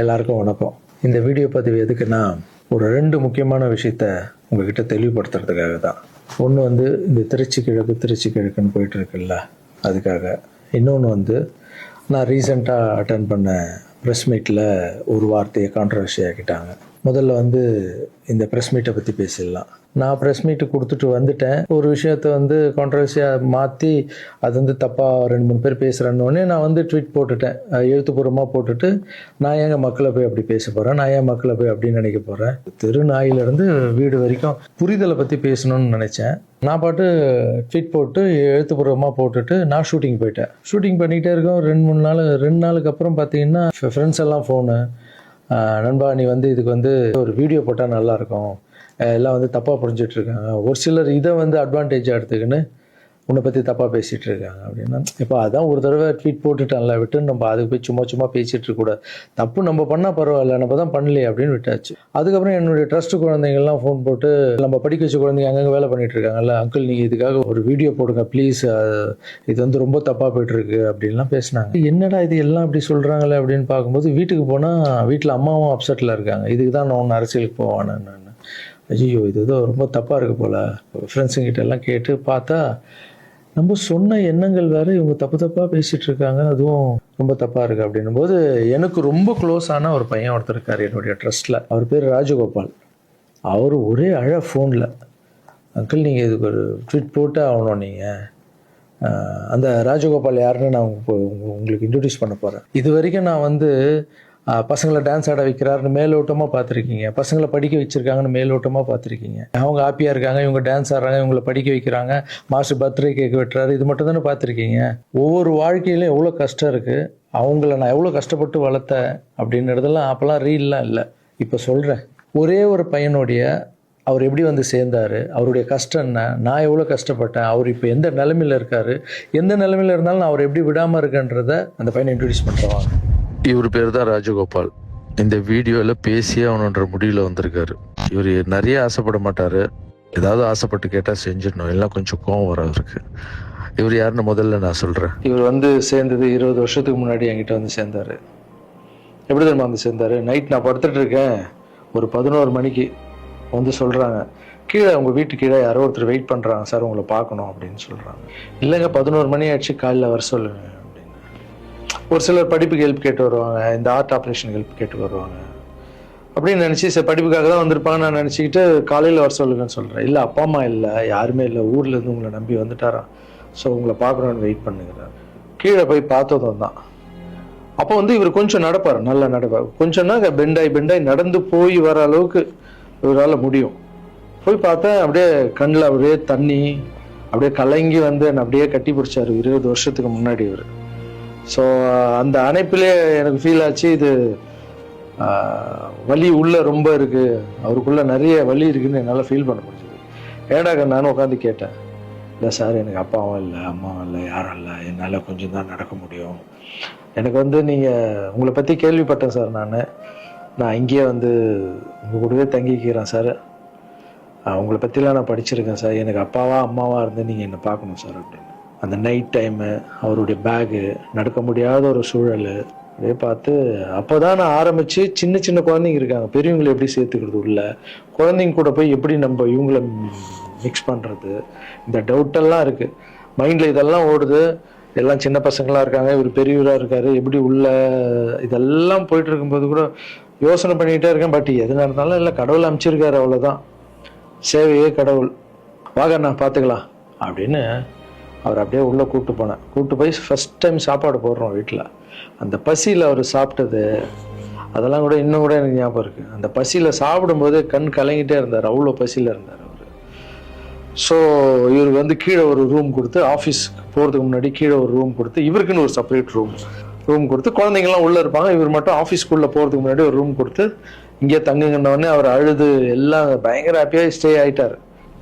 எல்லாருக்கும் வணக்கம். இந்த வீடியோ பதிவு எதுக்குன்னா, ஒரு 2 முக்கியமான விஷயத்த உங்ககிட்ட தெளிவுபடுத்துறதுக்காக தான். ஒன்று இந்த திருச்சி கிழக்குன்னு போயிட்டு இருக்குல்ல, அதுக்காக. இன்னொன்று நான் ரீசெண்டாக அட்டன் பண்ண ப்ரெஸ் மீட்டில் ஒரு வார்த்தையை கான்ட்ரவர்சி ஆக்கிட்டாங்க. முதல்ல இந்த ப்ரெஸ் மீட்டை பற்றி பேசிடலாம். நான் ப்ரெஸ் மீட்டு கொடுத்துட்டு வந்துட்டேன். ஒரு விஷயத்த கான்ட்ரவர்சியாக மாற்றி அது தப்பாக 2-3 பேர் பேசுகிறேன்னொடனே நான் ட்வீட் போட்டுட்டேன். எழுத்துப்பூர்வமாக போட்டுட்டு, நான் ஏங்க மக்களை போய் அப்படி பேச போகிறேன், நான் ஏன் மக்களை போய் அப்படின்னு நினைக்க போகிறேன். தெரு நாயிலிருந்து வீடு வரைக்கும் புரிதலை பற்றி பேசணும்னு நினச்சேன். நான் பாட்டு ட்வீட் போட்டு எழுத்துப்பூர்வமாக போட்டுட்டு நான் ஷூட்டிங் போயிட்டேன். ஷூட்டிங் பண்ணிக்கிட்டே இருக்கோம். 2 நாளுக்கு அப்புறம் பார்த்தீங்கன்னா ஃப்ரெண்ட்ஸ் எல்லாம் ஃபோனு, நண்பா நீ இதுக்கு ஒரு வீடியோ போட்டால் நல்லாயிருக்கும், எல்லாம் தப்பாக புரிஞ்சிட்டு இருக்காங்க, ஒரு சிலர் இதை அட்வான்டேஜாக எடுத்துக்கின்னு உன்னை பற்றி தப்பாக பேசிகிட்டு இருக்காங்க அப்படின்னா, இப்போ அதான் ஒரு தடவை ட்வீட் போட்டுட்டான்ல, விட்டு நம்ம அதுக்கு போய் சும்மா பேசிகிட்டு இருக்கக்கூடாது. தப்பு நம்ம பண்ணால் பரவாயில்ல, நம்ம தான் பண்ணலையே அப்படின்னு விட்டாச்சு. அதுக்கப்புறம் என்னுடைய ட்ரஸ்ட் குழந்தைங்கள்லாம் ஃபோன் போட்டு, நம்ம படிக்க வச்ச குழந்தைங்க அங்கங்கே வேலை பண்ணிகிட்டு இருக்காங்கல்ல, அங்கிள் நீங்கள் இதுக்காக ஒரு வீடியோ போடுங்க ப்ளீஸ், இது ரொம்ப தப்பாக போய்ட்டுருக்கு அப்படின்லாம் பேசினாங்க. என்னடா இது எல்லாம் அப்படி சொல்கிறாங்களே அப்படின்னு பார்க்கும்போது, வீட்டுக்கு போனால் வீட்டில் அம்மாவும் அப்செட்டில் இருக்காங்க. இதுக்கு தான் நான் ஒன்று அரசியலுக்கு போவானு. நான் ஐயோ இது ஏதோ ரொம்ப தப்பாக இருக்குது போல். ஃப்ரெண்ட்ஸுங்கிட்ட எல்லாம் கேட்டு பார்த்தா, நம்ம சொன்ன எண்ணங்கள் வேறு, இவங்க தப்பாக பேசிகிட்டு இருக்காங்க, அதுவும் ரொம்ப தப்பாக இருக்குது அப்படின்னும் போது, எனக்கு ரொம்ப க்ளோஸான ஒரு பையன் ஒருத்தர் இருக்கார் என்னுடைய ட்ரஸ்ட்டில். அவர் பேர் ராஜகோபால். அவர் ஒரே ஃபோனில், அங்கிள் நீங்கள் இதுக்கு ஒரு ட்வீட் போட்டு ஆகணும், நீங்கள் அந்த ராஜகோபால் யாருன்னு நான் உங்களுக்கு இன்ட்ரடியூஸ் பண்ண போகிறேன். இது வரைக்கும் நான் பசங்களை டான்ஸ் ஆட வைக்கிறாருன்னு மேலோட்டமாக பார்த்துருக்கீங்க, பசங்களை படிக்க வச்சுருக்காங்கன்னு மேலோட்டமாக பார்த்துருக்கீங்க, அவங்க ஹாப்பியாக இருக்காங்க, இவங்க டான்ஸ் ஆடுறாங்க, இவங்களை படிக்க வைக்கிறாங்க, மாஸ்டர் பர்த்டே கேக் வெட்டுறாரு, இது மட்டும் தானே பார்த்துருக்கீங்க. ஒவ்வொரு வாழ்க்கையிலும் எவ்வளோ கஷ்டம் இருக்குது, அவங்கள நான் எவ்வளோ கஷ்டப்பட்டு வளர்த்தேன் அப்படின்றதெல்லாம் அப்போல்லாம் ரீல்லாம் இல்லை. இப்போ சொல்கிறேன், ஒரே ஒரு பையனுடைய அவர் எப்படி சேர்ந்தார், அவருடைய கஷ்டம் என்ன, நான் எவ்வளோ கஷ்டப்பட்டேன், அவர் இப்போ எந்த நிலைமையில் இருக்கார், எந்த நிலைமையில் இருந்தாலும் நான் அவர் எப்படி விடாமல் இருக்கன்றதை அந்த பையனை இன்ட்ரடியூஸ் பண்ணுறவாங்க. இவர் பேர் தான் ராஜகோபால். இந்த வீடியோவில் பேசியே அவனுன்ற முடிவில் வந்திருக்காரு. இவர் நிறைய ஆசைப்பட மாட்டார், ஏதாவது ஆசைப்பட்டு கேட்டால் செஞ்சிடணும், எல்லாம் கொஞ்சம் கோவம் வர அவருக்கு. இவர் யாருன்னு முதல்ல நான் சொல்கிறேன். இவர் சேர்ந்தது 20 வருஷத்துக்கு முன்னாடி என்கிட்ட சேர்ந்தார். எப்படி தெரியுமா சேர்ந்தார்? நைட் நான் படுத்துட்டு இருக்கேன், ஒரு 11 மணிக்கு சொல்கிறாங்க, கீழே உங்கள் வீட்டு கீழே யாரோ ஒருத்தர் வெயிட் பண்ணுறாங்க சார், உங்களை பார்க்கணும் அப்படின்னு சொல்கிறாங்க. இல்லைங்க 11 மணி ஆயிடுச்சு, காலையில் வர சொல்லுங்க அப்படின்னு. ஒரு சிலர் படிப்புக்கு ஹெல்ப் கேட்டு வருவாங்க, இந்த ஆர்ட் ஆப்ரேஷன் ஹெல்ப் கேட்டு வருவாங்க அப்படின்னு நினச்சி, சரி படிப்புக்காக தான் வந்திருப்பாங்க நான் நினச்சிக்கிட்டு காலையில் வர சொல்லுங்கன்னு சொல்கிறேன். இல்லை அப்பா அம்மா இல்லை, யாருமே இல்லை, ஊர்லேருந்து உங்களை நம்பி வந்துட்டாராம், ஸோ உங்களை பார்க்கணுன்னு வெயிட் பண்ணுங்கிறார். கீழே போய் பார்த்ததும் தான். அப்போ இவர் கொஞ்சம் நடப்பார், நல்லா நடப்பார். கொஞ்சம்னா பெண்டாய் நடந்து போய் வர அளவுக்கு இவரால் முடியும். போய் பார்த்தேன், அப்படியே கண்ணில் அப்படியே தண்ணி, அப்படியே கலங்கி என்னை அப்படியே கட்டி பிடிச்சாரு. 20 வருஷத்துக்கு முன்னாடி இவர். ஸோ அந்த அணைப்பிலே எனக்கு ஃபீல் ஆச்சு, இது வலி உள்ள ரொம்ப இருக்குது, அவருக்குள்ள நிறைய வலி இருக்குன்னு என்னால் ஃபீல் பண்ண முடிஞ்சது. ஏடாக நானும் உட்காந்து கேட்டேன், இல்லை சார் எனக்கு அப்பாவும் இல்லை அம்மாவும் இல்லை யாரும் இல்லை, என்னால் கொஞ்சம் தான் நடக்க முடியும், எனக்கு நீங்கள் உங்களை பற்றி கேள்விப்பட்டேன் சார், நான் இங்கேயே உங்கள் கூடவே தங்கிக்கிறேன் சார், உங்களை பற்றிலாம் நான் படிச்சிருக்கேன் சார், எனக்கு அப்பாவா அம்மாவா இருந்து நீங்கள் என்னை பார்க்கணும் சார் அப்படின்னு. அந்த நைட் டைமு, அவருடைய பேகு, நடக்க முடியாத ஒரு சூழல் அப்படியே பார்த்து, அப்போ தான் நான் ஆரம்பித்து சின்ன குழந்தைங்க இருக்காங்க, பெரியவங்களை எப்படி சேர்த்துக்கிறது உள்ள, குழந்தைங்க கூட போய் எப்படி நம்ம இவங்கள மிக்ஸ் பண்ணுறது, இந்த டவுட்டெல்லாம் இருக்குது மைண்டில், இதெல்லாம் ஓடுது. எல்லாம் சின்ன பசங்களாக இருக்காங்க, இவர் பெரியவராக இருக்கார், எப்படி உள்ள இதெல்லாம் போயிட்டு இருக்கும்போது கூட யோசனை பண்ணிக்கிட்டே இருக்கேன். பட் எது நடந்தாலும் இல்லை, கடவுள் அமைச்சிருக்காரு, அவ்வளோதான், சேவையே கடவுள், வாங்க நான் பார்த்துக்கலாம் அப்படின்னு அவர் அப்படியே உள்ளே கூப்பிட்டு போய் ஃபஸ்ட் டைம் சாப்பாடு போடுறோம் வீட்டில். அந்த பசியில் அவர் சாப்பிட்டது அதெல்லாம் கூட இன்னும் கூட எனக்கு ஞாபகம் இருக்குது. அந்த பசியில் சாப்பிடும்போது கண் கலங்கிட்டே இருந்தார், அவ்வளோ பசியில் இருந்தார் அவர். ஸோ இவருக்கு கீழே ஒரு ரூம் கொடுத்து, ஆஃபீஸ்க்கு போகிறதுக்கு முன்னாடி கீழே ஒரு ரூம் கொடுத்து, இவருக்குன்னு ஒரு செப்பரேட் ரூம் கொடுத்து, குழந்தைங்கள்லாம் உள்ளே இருப்பாங்க, இவர் மட்டும் ஆஃபீஸ்க்குள்ளே போகிறதுக்கு முன்னாடி ஒரு ரூம் கொடுத்து இங்கே தங்குங்கன்னொடனே அவர் அழுது எல்லாம் பயங்கர ஹாப்பியாக ஸ்டே ஆகிட்டார்.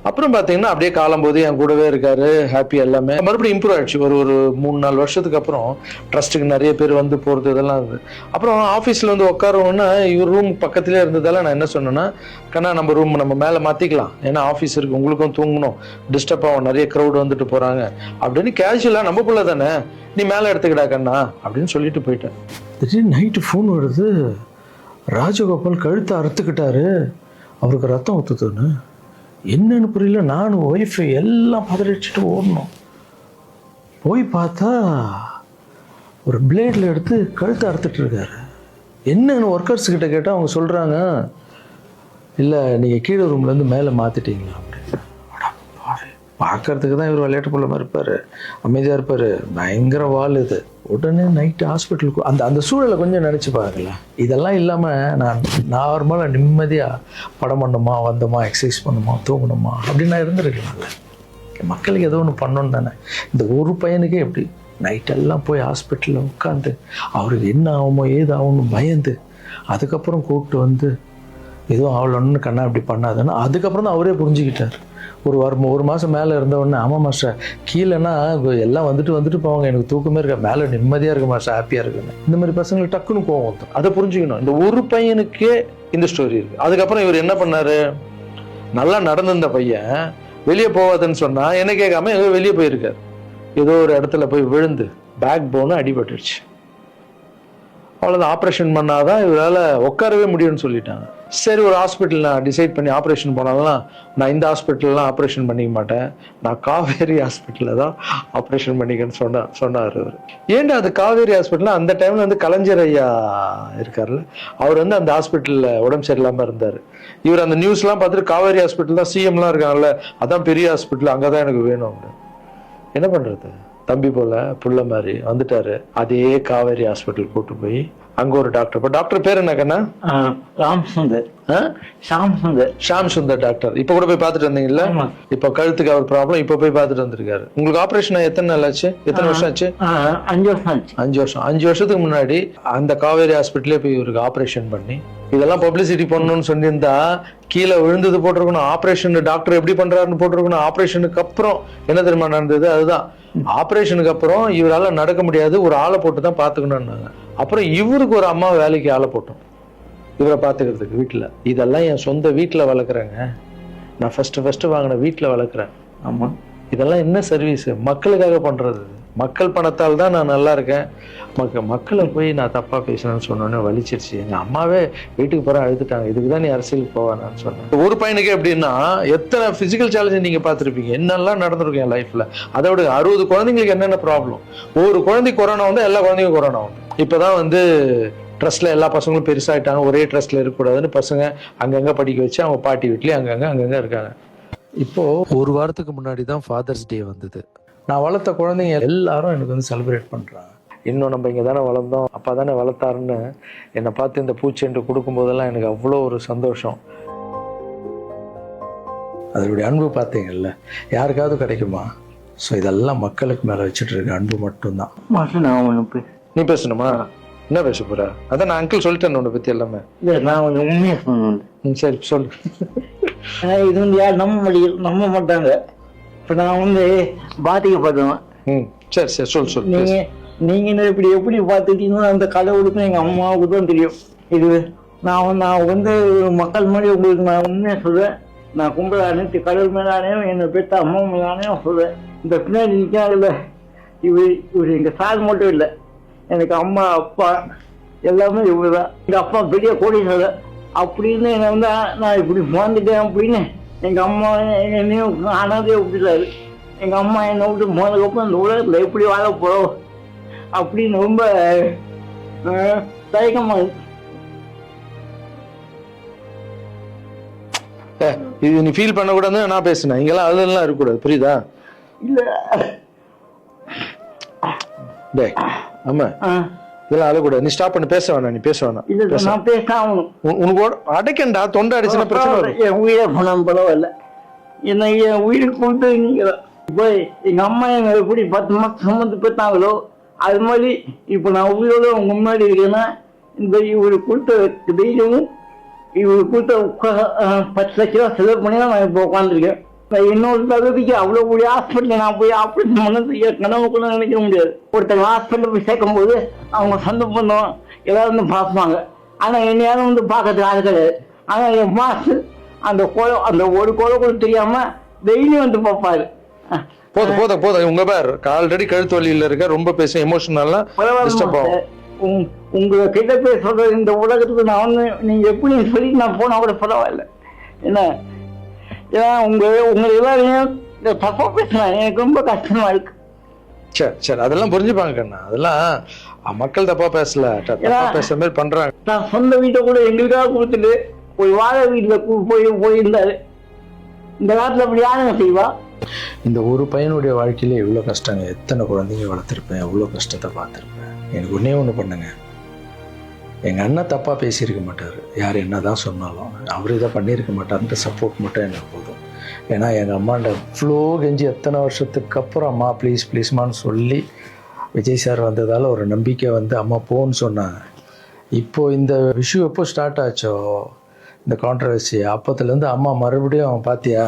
அப்புறம் பார்த்தீங்கன்னா அப்படியே காலம்போது என் கூடவே இருக்காரு, ஹாப்பி, எல்லாமே மறுபடியும் இம்ப்ரூவ் ஆயிடுச்சு. ஒரு 3-4 வருஷத்துக்கு அப்புறம் ட்ரஸ்ட்டுக்கு நிறைய பேர் போகிறது இதெல்லாம் இருந்தது. அப்புறம் ஆஃபீஸில் உட்காரோன்னா இவர் ரூம் பக்கத்துலேயே இருந்ததால நான் என்ன சொன்னேன்னா, கண்ணா நம்ம ரூம் நம்ம மேலே மாற்றிக்கலாம், ஏன்னா ஆஃபீஸ் இருக்குது, உங்களுக்கும் தூங்கணும், டிஸ்டர்ப் ஆகும், நிறைய க்ரௌட் வந்துட்டு போகிறாங்க அப்படின்னு கேஷுவலாக, நம்ம பிள்ளை தானே, நீ மேலே எடுத்துக்கிடா கண்ணா அப்படின்னு சொல்லிட்டு போயிட்டேன். திடீர்னு நைட்டு ஃபோன் வருது, ராஜகோபால் கழுத்தை அறுத்துக்கிட்டாரு, அவருக்கு ரத்தம் ஊற்றுதுன்னு. என்னன்னு புரியல. நானும் ஒய்ஃபு எல்லாம் பதறிச்சுட்டு ஓடணும். போய் பார்த்தா ஒரு பிளேடில் எடுத்து கழுத்தை அறுத்துட்டு இருக்காரு. என்னன்னு ஒர்க்கர்ஸ் கிட்ட கேட்டால் அவங்க சொல்கிறாங்க, இல்லை நீங்கள் கீழே ரூம்லேருந்து மேலே மாற்றிட்டீங்களா அப்படின்னு. பார்க்கறதுக்கு தான் இவர் விளையாட்டு போல மாதிரி இருப்பார், அமைதியாக இருப்பார், பயங்கர வால் இது. உடனே நைட்டு ஹாஸ்பிட்டலுக்கு அந்த சூழலை கொஞ்சம் நினச்சி பாருங்களேன். இதெல்லாம் இல்லாமல் நான் நார்மலாக நிம்மதியாக படம் பண்ணணுமா, வந்தோமா, எக்ஸசைஸ் பண்ணணுமா, தூங்கணுமா அப்படின்னு நான் இருந்துருக்கலாம்ல. மக்களுக்கு ஏதோ ஒன்று பண்ணணும் தானே. இந்த ஒரு பையனுக்கே எப்படி நைட்டெல்லாம் போய் ஹாஸ்பிட்டலில் உட்காந்து அவருக்கு என்ன ஆகுமோ ஏது ஆகும்னு பயந்து, அதுக்கப்புறம் கூப்பிட்டு வந்து எதுவும் ஆகலன்னு கண்ணா இப்படி பண்ணாதுன்னு அதுக்கப்புறம் தான் அவரே புரிஞ்சுக்கிட்டார். ஒரு மாதம் மேலே இருந்தவொடனே, ஆமாம் மாஸ்டர் கீழேன்னா எல்லாம் வந்துட்டு போவாங்க, எனக்கு தூக்கமே இருக்க, மேலே நிம்மதியாக இருக்கு மாஸ்டர், ஹாப்பியாக இருக்குன்னு. இந்த மாதிரி பசங்களுக்கு டக்குன்னு கோவம் வந்துடும். அதை புரிஞ்சுக்கணும். இந்த ஒரு பையனுக்கே இந்த ஸ்டோரி இருக்குது. அதுக்கப்புறம் இவர் என்ன பண்ணார், நல்லா நடந்திருந்த பையன் வெளியே போவாதுன்னு சொன்னால் என்ன கேட்காம ஏதோ வெளியே போயிருக்காரு. ஏதோ ஒரு இடத்துல போய் விழுந்து பேக் போன்னு அடிபட்டுருச்சு. அவ்வளோதான், ஆப்ரேஷன் பண்ணாதான் இவரால் உட்காரவே முடியும்னு சொல்லிட்டாங்க. சரி, ஒரு ஹாஸ்பிட்டல் நான் டிசைட் பண்ணி ஆப்ரேஷன் போனாலும் நான் இந்த ஹாஸ்பிட்டல்லாம் ஆப்ரேஷன் பண்ணிக்க மாட்டேன், நான் காவேரி ஹாஸ்பிட்டலில் தான் ஆப்ரேஷன் பண்ணிக்கன்னு சொன்னார் அவர். ஏன்டா அது காவேரி ஹாஸ்பிட்டல்? அந்த டைமில் வந்து கலைஞர் ஐயா இருக்கார்ல, அவர் வந்து அந்த ஹாஸ்பிட்டலில் உடம்பு சரியில்லாமல் இருந்தார். இவர் அந்த நியூஸ்லாம் பார்த்துட்டு காவேரி ஹாஸ்பிட்டல் தான், சிஎம்லாம் இருக்காங்கல்ல, அதான் பெரிய ஹாஸ்பிட்டல், அங்கே தான் எனக்கு வேணும் அப்படின்னு. என்ன பண்ணுறது, தம்பி போல புள்ள மாதிரி வந்துட்டாரு. அதே காவேரி ஹாஸ்பிட்டல் கூட்டு போய் அங்க ஒரு டாக்டர், இப்போ டாக்டர் பேர் என்ன கண்ணா? ஷாம் சுந்தர் டாக்டர். இப்ப கூட போய் பார்த்துட்டு வந்தீங்கல்ல? இப்ப கழுத்துக்கு அவர் ப்ராப்ளம், இப்ப போய் பார்த்துட்டு வந்திருக்காரு. உங்களுக்கு ஆபரேஷன் எத்தனை நாள் ஆச்சு, எத்தனை வருஷம் ஆச்சு? 5 வருஷம். 5 வருஷத்துக்கு முன்னாடி அந்த காவேரி ஹாஸ்பிட்டலே போய் இவருக்கு ஆபரேஷன் பண்ணி, இதெல்லாம் பப்ளிசிட்டி பண்ணணும்னு சொல்லியிருந்தா கீழே விழுந்தது போட்டிருக்கணும், ஆபரேஷன் டாக்டர் எப்படி பண்றாருன்னு போட்டிருக்கணும். ஆபரேஷனுக்கு அப்புறம் என்ன தெரியுமா நடந்தது? அதுதான், ஆபரேஷனுக்கு அப்புறம் இவரால நடக்க முடியாது, ஒரு ஆளை போட்டு தான் பாத்துக்கணும்னாங்க. அப்புறம் இவருக்கு ஒரு அம்மா வேலைக்கு ஆளை போட்டோம் இவரை பாத்துக்கிறதுக்கு வீட்டுல. இதெல்லாம் என் சொந்த வீட்டுல வளர்க்குறேங்க, நான் ஃபர்ஸ்ட் வாங்கின வீட்டுல வளர்க்குறேன். ஆமா, இதெல்லாம் என்ன சர்வீஸ்? மக்களுக்காக பண்றது. மக்கள் பணத்தால் தான் நான் நல்லா இருக்கேன். மக்களை போய் நான் தப்பா பேசுறேன்னு சொன்னோன்னே வலிச்சிருச்சு. எங்க அம்மாவே வீட்டுக்கு போற அழுதுட்டாங்க, இதுக்குதான் நீ அரசியலுக்கு போவானான்னு சொன்னேன். ஒரு பையனுக்கு எப்படின்னா எத்தனை பிசிக்கல் சேலஞ்ச் நீங்க பாத்துருப்பீங்க, என்னெல்லாம் நடந்திருக்கும் என் லைஃப்ல. அதோட 60 குழந்தைங்களுக்கு என்னென்ன ப்ராப்ளம். ஒரு குழந்தைக்கு கொரோனா வந்து எல்லா குழந்தைக்கும் கொரோனா வந்து. இப்பதான் வந்து ட்ரஸ்ட்ல எல்லா பசங்களும் பெருசாயிட்டாங்க, ஒரே ட்ரஸ்ட்ல இருக்கக்கூடாதுன்னு பசங்க அங்கங்க படிக்க வச்சு அவங்க பாட்டி வீட்லயே அங்கங்க இருக்காங்க. இப்போ ஒரு வாரத்துக்கு முன்னாடி தான் ஃபாதர்ஸ் டே வந்தது. நான் வளர்த்த குழந்தைங்க எல்லாரும் எனக்கு வந்து செலிப்ரேட் பண்றாங்க. இன்னும் நம்ம இங்கே தானே வளர்ந்தோம், அப்பா தானே வளர்த்தாருன்னு என்னை பார்த்து இந்த பூச்செண்டு கொடுக்கும்போதெல்லாம் எனக்கு அவ்வளோ ஒரு சந்தோஷம். அதனுடைய அன்பு பார்த்தீங்கல்ல, யாருக்காவது கிடைக்குமா? ஸோ இதெல்லாம் மக்களுக்கு மேலே வச்சுட்டு இருக்க அன்பு மட்டும்தான். நீ பேசணுமா? என்ன பேச போற? அதான் நான் அங்கிள் சொல்லிட்டேன் உன்னை பத்தி எல்லாமே. நான் உண்மையா சொன்னேன். சரி சொல்லு. இது வந்து யார் நம்ப மாட்டாங்க. இப்ப நான் வந்து பாதிக்கப்பட்டவன். சரி சொல்லு. நீங்க எப்படி பாத்துட்டீங்கன்னா அந்த கடவுளுக்கும் எங்க அம்மாவுக்கு தான் தெரியும். இது நான் வந்து மக்கள் மாதிரி உங்களுக்கு நான் உண்மையா சொல்றேன். நான் கும்பிட அனைத்து கடவுள் மேலானேயும் என்னை பெற்ற அம்மா மேலானேயும் சொல்றேன். இந்த பின்னாடி நிற்காதுல்ல, இவர் எங்க சார் மட்டும் இல்லை, எனக்கு அம்மா அப்பா எல்லாமே இவருதான். எங்க அப்பா பெரிய கோடீஸ்வரர் அப்படின்னு என்ன வந்து நான் இப்படி வாழ்ந்துட்டேன் அப்படின்னு எங்க அம்மா என்னையும் அனாதையை விட்டுட்டாரு. எங்க அம்மா என்னை விட்டு போனதுக்கப்புறம் இந்த உலகத்துல எப்படி வாழ போறோம் அப்படின்னு ரொம்ப தயக்கமா இருக்கு. இது நீ ஃபீல் பண்ண கூடாதுன்னு நான் பேசினேன். இங்கெல்லாம் அதெல்லாம் இருக்கக்கூடாது, புரியுதா? இல்ல ஆமா, இதெல்லாம் அழக்கூடாது. நீ ஸ்டாப் பண்ணி பேச வேணாம், நீ பேச வேணாம். நான் பேச ஆகணும். உனக்கு அடைக்கண்டா, தொண்டை அடிச்சுன்னா பிரச்சனை. என் உயிரை போனாலும் பரவாயில்ல, என்ன என் உயிருக்கு கொடுத்து நீங்க இப்போ எங்க அம்மா எங்க எப்படி 10 மாசம் சுமந்து பெற்றாங்களோ அது மாதிரி இப்ப நான் உயிரோட உங்க முன்னாடி இருக்கேன்னா இந்த இவரு கொடுத்த தைரியமும் இவரு கொடுத்த 10 லட்ச ரூபா செலவு பண்ணி தான் நான் இப்போ உட்காந்துருக்கேன். இன்னொரு தகுதிக்கு அவ்வளவு கூடிய ஹாஸ்பிட்டல் நான் போய் ஆப்ரேஷன் பண்ணது கனவுக்குள்ள நினைக்க முடியாது. ஒருத்தங்க ஹாஸ்பிட்டல் போய் சேர்க்கும் போது அவங்க சொந்த பண்ணோம் எல்லாரும் வந்து பார்ப்பாங்க. ஆனா என்னையாரும் வந்து பார்க்கறதுக்கு ஆள் கிடையாது. ஆனா என் மாசு அந்த ஒரு கோலை கூட தெரியாம டெய்லி வந்து பார்ப்பாரு. போதும் உங்க பேர் ஆல்ரெடி கழுத்து வலியில இருக்க, ரொம்ப பேச எமோஷனல்லாம் டிஸ்டர்ப் ஆகும். உங்களை கிட்ட போய் சொல்றது இந்த உலகத்துக்கு நான் வந்து நீங்க எப்படி சொல்லி நான் போனா கூட பரவாயில்ல. ஏன்னா உங்களை எல்லாரையும் தப்பா பேசுறேன், எனக்கு ரொம்ப கஷ்டமா இருக்கு. சரி அதெல்லாம் புரிஞ்சுப்பாங்க கண்ணா, அதெல்லாம் மக்கள் தப்பா பேசல, தப்பா பேசுற மாதிரி பண்றாங்க. நான் சொந்த வீட்டை கூட எங்களுக்காக கொடுத்துட்டு ஒரு வாழை வீட்டுல போயிருந்தாரு. இந்த காலத்துல அப்படி யாருங்க செய்வா? இந்த ஒரு பையனுடைய வாழ்க்கையில எவ்வளவு கஷ்டங்க, எத்தனை குழந்தைங்க வளர்த்துருப்பேன், எவ்வளவு கஷ்டத்தை பார்த்துருப்பேன். எனக்கு ஒன்னே ஒண்ணு பண்ணுங்க, எங்க அண்ணன் தப்பா பேசியிருக்க மாட்டாரு, யார் என்னதான் சொன்னாலும் அவரு இதை பண்ணியிருக்க மாட்டாருன்ற சப்போர்ட் மட்டும் எனக்கு போதும். ஏன்னா எங்கள் அம்மாண்ட ஃப்ளோ கெஞ்சி எத்தனை வருஷத்துக்கு அப்புறம் அம்மா ப்ளீஸ்மான்னு சொல்லி விஜய் சார் வந்ததால் ஒரு நம்பிக்கை வந்து அம்மா போன்னு சொன்னாங்க. இப்போது இந்த விஷயம் எப்போ ஸ்டார்ட் ஆச்சோ இந்த கான்ட்ரவர்சி, அப்போத்துலேருந்து அம்மா மறுபடியும் பார்த்தியா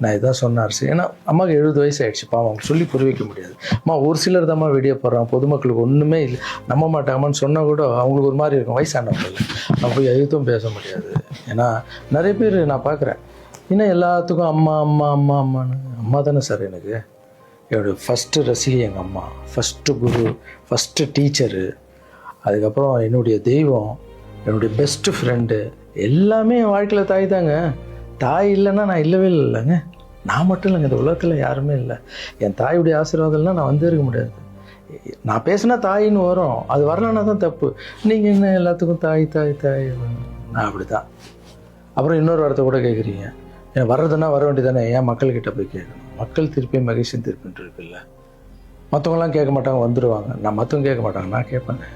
நான் இதான் சொன்னார். ஏன்னா அம்மாவுக்கு 70 வயசு ஆகிடுச்சுப்பா, அவங்க சொல்லி புரிய வைக்க முடியாது. அம்மா ஒரு சிலர் தான் வீடியோ போடுறாங்க, பொதுமக்களுக்கு ஒன்றுமே இல்லை, நம்ப மாட்டாங்கம்மான்னு சொன்னால் கூட அவங்களுக்கு ஒரு மாதிரி இருக்கும், வயசானவங்க நம்ம போய் எழுத்தும் பேச முடியாது. ஏன்னா நிறைய பேர் நான் பார்க்குறேன், இன்னும் எல்லாத்துக்கும் அம்மா அம்மா அம்மா அம்மான்னு. அம்மா தானே சார் எனக்கு என்னுடைய ஃபஸ்ட்டு ரசிகை, எங்கள் அம்மா ஃபஸ்ட்டு குரு, ஃபஸ்ட்டு டீச்சரு, அதுக்கப்புறம் என்னுடைய தெய்வம், என்னுடைய பெஸ்ட்டு ஃப்ரெண்டு, எல்லாமே என் வாழ்க்கையில் தாய் தாங்க. தாய் இல்லைன்னா நான் இல்லவே இல்லைங்க, நான் மட்டும் இல்லைங்க, இந்த உலகத்தில் யாருமே இல்லை. என் தாயுடைய ஆசீர்வாதம்னா நான் வந்து இருக்க முடியாது. நான் பேசினா தாயின்னு வரும், அது வரலன்னா தான் தப்பு. நீங்கள் என்ன எல்லாத்துக்கும் தாய் தாய் தாய், நான் அப்படி தான். அப்புறம் இன்னொரு வார்த்தை கூட கேட்குறீங்க, ஏன் வர்றதுன்னா வர வேண்டியதானே, ஏன் மக்கள்கிட்ட போய் கேட்கணும்? மக்கள் திருப்பி மகிழ்ச்சியும் திருப்பின்ட்டு இருக்குல்ல. மற்றவங்களாம் கேட்க மாட்டாங்க, வந்துடுவாங்க. நான் மற்றவங்க கேட்க மாட்டாங்க, நான் கேட்பேங்க.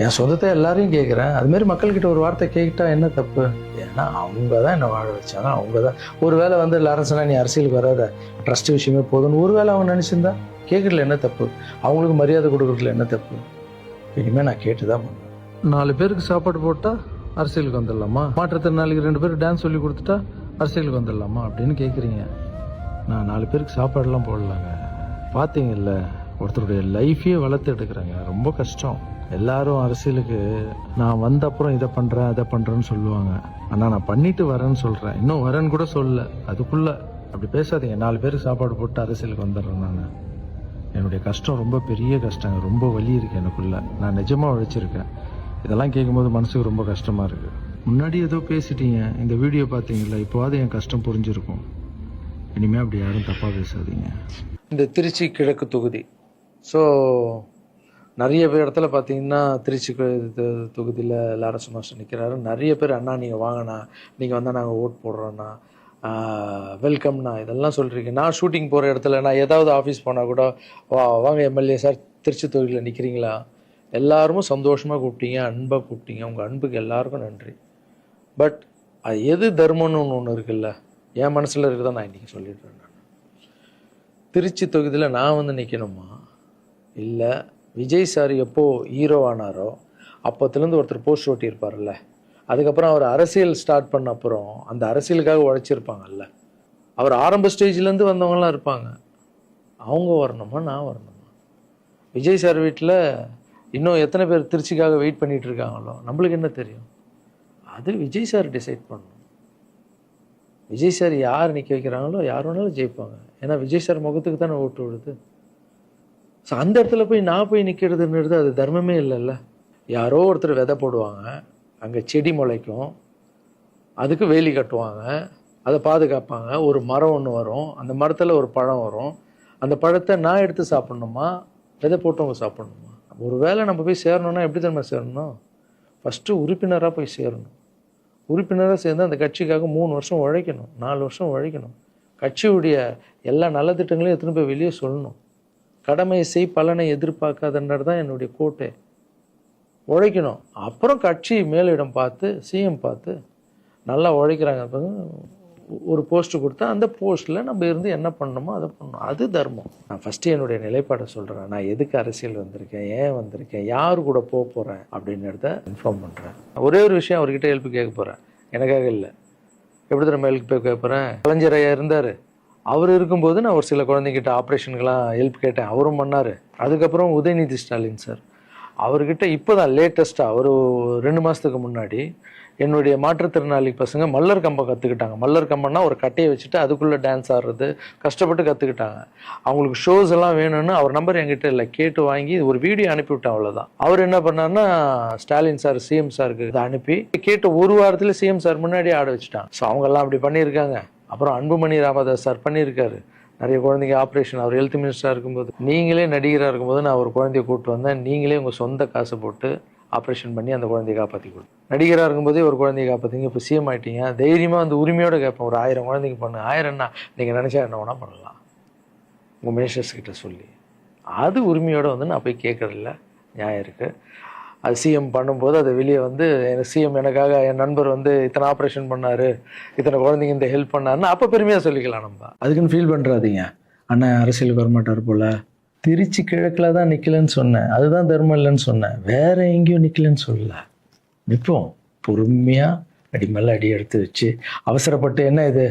என் சொந்தத்தை எல்லாரையும் கேட்குறேன், அதுமாரி மக்கள்கிட்ட ஒரு வார்த்தை கேட்டா என்ன தப்பு? ஏன்னா அவங்க தான் என்னை வாழ வச்சாங்க, அவங்க தான். ஒரு வேளை வந்து லாரன்ஸ்னா நீ அரசியலுக்கு வராத, ட்ரஸ்ட் விஷயமே போதும்னு ஒரு வேளை அவங்க நினச்சிருந்தா கேட்குறதுல என்ன தப்பு? அவங்களுக்கு மரியாதை கொடுக்குறதுல என்ன தப்பு? இனிமேல் நான் கேட்டு தான் பண்ணுவேன். 4 பேருக்கு சாப்பாடு போட்டால் அரசியலுக்கு வந்துடலாமா? மாற்றுத்திறனாளிக்கு 2 பேருக்கு டான்ஸ் சொல்லி கொடுத்துட்டா அரசியலுக்கு வந்துடலாமா அப்படின்னு கேட்குறீங்க. நான் 4 பேருக்கு சாப்பாடுலாம் போடலாங்க. பார்த்தீங்கல்ல, ஒருத்தருடைய லைஃபையே வளர்த்து எடுக்கிறாங்க, ரொம்ப கஷ்டம். எல்லாரும் அரசியலுக்கு நான் வந்த அப்புறம் இதை பண்ணுறேன் அதை பண்ணுறேன்னு சொல்லுவாங்க, ஆனால் நான் பண்ணிட்டு வரேன்னு சொல்கிறேன், இன்னும் வரேன்னு கூட சொல்ல. அதுக்குள்ளே அப்படி பேசாதீங்க. 4 பேருக்கு சாப்பாடு போட்டு அரசியலுக்கு வந்துடுறேன். நான் என்னுடைய கஷ்டம் ரொம்ப பெரிய கஷ்டங்க, ரொம்ப வலி இருக்குது எனக்குள்ளே. நான் நிஜமாக உழைச்சிருக்கேன். இதெல்லாம் கேட்கும்போது மனசுக்கு ரொம்ப கஷ்டமாக இருக்குது. முன்னாடி ஏதோ பேசிட்டீங்க, இந்த வீடியோ பார்த்தீங்களா, இப்போவாது என் கஷ்டம் புரிஞ்சிருக்கும். இனிமேல் அப்படி யாரும் தப்பாக பேசாதீங்க. இந்த திருச்சி கிழக்கு தொகுதி, ஸோ நிறைய பேர் இடத்துல பார்த்தீங்கன்னா திருச்சி தொகுதியில் லாரன்ஸ் மாஸ்டர் நிற்கிறாரு. நிறைய பேர் அண்ணா நீங்கள் வாங்கண்ணா, நீங்கள் வந்தால் நாங்கள் ஓட் போடுறோண்ணா, வெல்கம்ண்ணா, இதெல்லாம் சொல்கிறீங்க. நான் ஷூட்டிங் போகிற இடத்துல நான் ஏதாவது ஆஃபீஸ் போனால் கூட வாங்க எம்எல்ஏ சார் திருச்சி தொகுதியில் நிற்கிறீங்களா, எல்லாருமே சந்தோஷமாக கூப்பிட்டீங்க, அன்பாக கூப்பிட்டீங்க. உங்கள் அன்புக்கு எல்லாருக்கும் நன்றி. பட் அது எது தர்மம்னு ஒன்று இருக்குல்ல, என் மனசில் இருக்குதான் நான் இன்றைக்கி சொல்லிடுறேன். நான் திருச்சி தொகுதியில் நான் வந்து நிற்கணுமா, இல்லை விஜய் சார் எப்போ ஹீரோ ஆனாரோ அப்போத்துலேருந்து ஒருத்தர் போஸ்ட் ஓட்டியிருப்பார்ல, அதுக்கப்புறம் அவர் அரசியல் ஸ்டார்ட் பண்ண அப்புறம் அந்த அரசியலுக்காக உழைச்சிருப்பாங்கல்ல, அவர் ஆரம்ப ஸ்டேஜ்லேருந்து வந்தவங்களாம் இருப்பாங்க, அவங்க வரணுமா நான் வரணுமா? விஜய் சார் வீட்டில் இன்னும் எத்தனை பேர் திருச்சிக்காக வெயிட் பண்ணிகிட்டு இருக்காங்களோ நம்மளுக்கு என்ன தெரியும்? அது விஜய் சார் டிசைட் பண்ணணும். விஜய் சார் யார் நிற்க வைக்கிறாங்களோ யார் வேணாலும் ஜெயிப்பாங்க. ஏன்னா விஜய் சார் முகத்துக்கு தானே ஓட்டு விடுது. ஸோ அந்த இடத்துல போய் நான் போய் நிற்கிறதுன்றது அது தர்மமே இல்லைல்ல. யாரோ ஒருத்தர் விதை போடுவாங்க, அங்கே செடி முளைக்கும், அதுக்கு வேலி கட்டுவாங்க, அதை பாதுகாப்பாங்க, ஒரு மரம் ஒன்று வரும், அந்த மரத்தில் ஒரு பழம் வரும், அந்த பழத்தை நான் எடுத்து சாப்பிட்ணுமா விதை போட்டவங்க சாப்பிட்ணுமா? ஒரு வேளை நம்ம போய் சேரணும்னா எப்படி நம்ம சேரணும்? ஃபஸ்ட்டு உறுப்பினராக போய் சேரணும். உறுப்பினராக சேர்ந்து அந்த கட்சிக்காக 3 வருஷம் உழைக்கணும், 4 வருஷம் உழைக்கணும். கட்சியுடைய எல்லா நல்ல திட்டங்களையும் எத்தனை போய் வெளியே சொல்லணும். கடமையை செய் பலனை எதிர்பார்க்காதன்றது தான் என்னுடைய கோட்டை. உழைக்கணும். அப்புறம் கட்சி மேலிடம் பார்த்து சிஎம் பார்த்து நல்லா உழைக்கிறாங்க ஒரு போஸ்ட்டு கொடுத்தா அந்த போஸ்ட்டில் நம்ம இருந்து என்ன பண்ணணுமோ அதை பண்ணணும். அது தர்மம். நான் ஃபஸ்ட்டு என்னுடைய நிலைப்பாடை சொல்கிறேன். நான் எதுக்கு அரசியல் வந்திருக்கேன், ஏன் வந்திருக்கேன், யார் கூட போக போகிறேன் அப்படின்றத இன்ஃபார்ம் பண்ணுறேன். ஒரே ஒரு விஷயம் அவர்கிட்ட ஹெல்ப் கேட்க போகிறேன், எனக்காக இல்லை. எப்படி தான் ஹெல்ப் கேட்க போகிறேன்? கலைஞர் ஐயா இருந்தார், அவர் இருக்கும்போது நான் ஒரு சில குழந்தைங்கிட்ட ஆப்ரேஷனுக்கெல்லாம் ஹெல்ப் கேட்டேன், அவரும் பண்ணார். அதுக்கப்புறம் உதயநிதி ஸ்டாலின் சார், அவர்கிட்ட இப்போ தான் லேட்டஸ்ட்டாக ஒரு 2 மாதத்துக்கு முன்னாடி என்னுடைய மாற்றுத்திறனாளி பசங்க மல்லர் கம்பம் கற்றுக்கிட்டாங்க. மல்லர் கம்பம்னா ஒரு கட்டையை வச்சுட்டு அதுக்குள்ளே டான்ஸ் ஆடுறது கஷ்டப்பட்டு கற்றுக்கிட்டாங்க. அவங்களுக்கு ஷோஸ் எல்லாம் வேணும்னு அவர் நம்பர் என்கிட்ட இல்லை, கேட்டு வாங்கி ஒரு வீடியோ அனுப்பிவிட்டேன், அவ்வளோதான். அவர் என்ன பண்ணாருன்னா ஸ்டாலின் சார் சிஎம் சாருக்கு இதை அனுப்பி கேட்ட ஒரு வாரத்தில் சிஎம் சார் முன்னாடி ஆட வச்சுட்டாங்க. ஸோ அவங்கெல்லாம் அப்படி பண்ணியிருக்காங்க. அப்புறம் அன்புமணி ராமதாஸ் சார் பண்ணியிருக்காரு. நிறைய குழந்தைங்க ஆப்ரேஷன், அவர் ஹெல்த் மினிஸ்டராக இருக்கும்போது, நீங்களே நடிகராக இருக்கும்போது நான் ஒரு குழந்தைய கூப்பிட்டு வந்தேன், நீங்களே உங்கள் சொந்த காசை போட்டு ஆப்ரேஷன் பண்ணி அந்த குழந்தைய காப்பாற்றி கொடுத்து, நடிகராக இருக்கும்போதே ஒரு குழந்தைய காப்பாற்றிங்க. இப்போ சிஎம் ஆகிட்டீங்க, தைரியமாக அந்த உரிமையோடு கேட்பேன், ஒரு 1000 குழந்தைக்கு பண்ணு. 1000 நீங்கள் நினச்சா என்ன வேணால் பண்ணலாம் உங்கள் மினிஸ்டர்ஸ் கிட்ட சொல்லி. அது உரிமையோடு வந்து நான் போய் கேட்குறதில்ல, நியாயம் இருக்குது. அது சிஎம் பண்ணும்போது அதை வெளியே வந்து சிஎம் எனக்காக என் நண்பர் வந்து இத்தனை ஆப்ரேஷன் பண்ணார், இத்தனை குழந்தைங்க இந்த ஹெல்ப் பண்ணாருன்னு அப்போ பெருமையாக சொல்லிக்கலாம். நம்ம அதுக்குன்னு ஃபீல் பண்ணுறாதீங்க, அண்ணன் அரசியலுக்கு வரமாட்டார் போல். திருச்சி கிழக்கில் தான் நிற்கலன்னு சொன்னேன், அதுதான் தர்மம் இல்லைன்னு சொன்னேன், வேற எங்கேயும் நிற்கலன்னு சொல்லல. நிற்போம் பொறுமையாக, அடி மேலே அடி எடுத்து வச்சு. அவசரப்பட்டு என்ன இது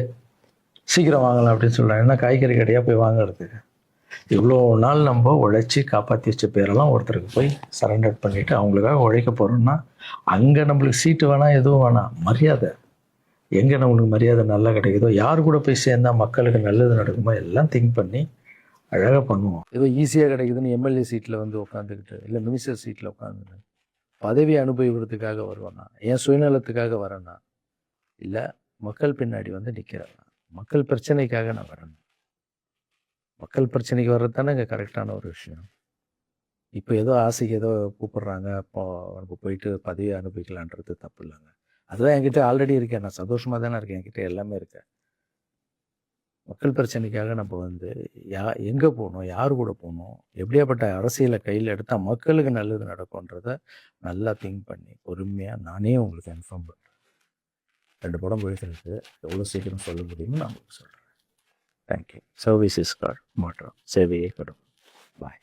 சீக்கிரம் வாங்கலாம் அப்படின்னு சொல்கிறேன். என்ன காய்கறி கடையாக போய் வாங்குறதுக்கு? இவ்வளோ நாள் நம்ம உழைச்சி காப்பாற்றி வச்ச பேரெல்லாம் ஒருத்தருக்கு போய் சரண்டர் பண்ணிவிட்டு அவங்களுக்காக உழைக்க போகிறோம்னா அங்கே நம்மளுக்கு சீட்டு வேணாம், எதுவும் வேணாம், மரியாதை. எங்கே நம்மளுக்கு மரியாதை நல்லா கிடைக்குதோ, யார் கூட போய் சேர்ந்தா மக்களுக்கு நல்லது நடக்குமோ எல்லாம் திங்க் பண்ணி அழகாக பண்ணுவோம். ஏதோ ஈஸியாக கிடைக்குதுன்னு எம்எல்ஏ சீட்டில் வந்து உட்காந்துக்கிட்டு, இல்லை மினிஸ்டர் சீட்டில் உட்காந்துட்டு பதவி அனுபவிக்கிறதுக்காக வருவேனா, என் சுயநலத்துக்காக வரேனா, இல்லை மக்கள் பின்னாடி வந்து நிற்கிறேன், மக்கள் பிரச்சனைக்காக நான் வரேன். மக்கள் பிரச்சனைக்கு வர்றது தானே இங்கே கரெக்டான ஒரு விஷயம். இப்போ ஏதோ ஆசைக்கு ஏதோ கூப்பிட்றாங்க, அப்போ நமக்கு போயிட்டு பதவியை அனுபவிக்கலான்றது தப்பு இல்லைங்க. அதுதான் என்கிட்ட ஆல்ரெடி இருக்கேன், நான் சந்தோஷமாக தானே இருக்கேன், என்கிட்ட எல்லாமே இருக்கேன். மக்கள் பிரச்சனைக்காக நம்ம வந்து எங்கே போகணும், யார் கூட போகணும், எப்படியாப்பட்ட அரசியலை கையில் எடுத்தால் மக்களுக்கு நல்லது நடக்கும்ன்றத நல்லா திங்க் பண்ணி பொறுமையாக நானே உங்களுக்கு இன்ஃபார்ம் பண்ணுறேன். 2 படம் போயிட்டு எவ்வளோ சீக்கிரம் சொல்ல முடியுமோ நான் உங்களுக்கு சொல்கிறேன். தேங்க்யூ. சர்வீஸ் இஸ் காட், மாற்றம் சேவையே கடும். பாய்.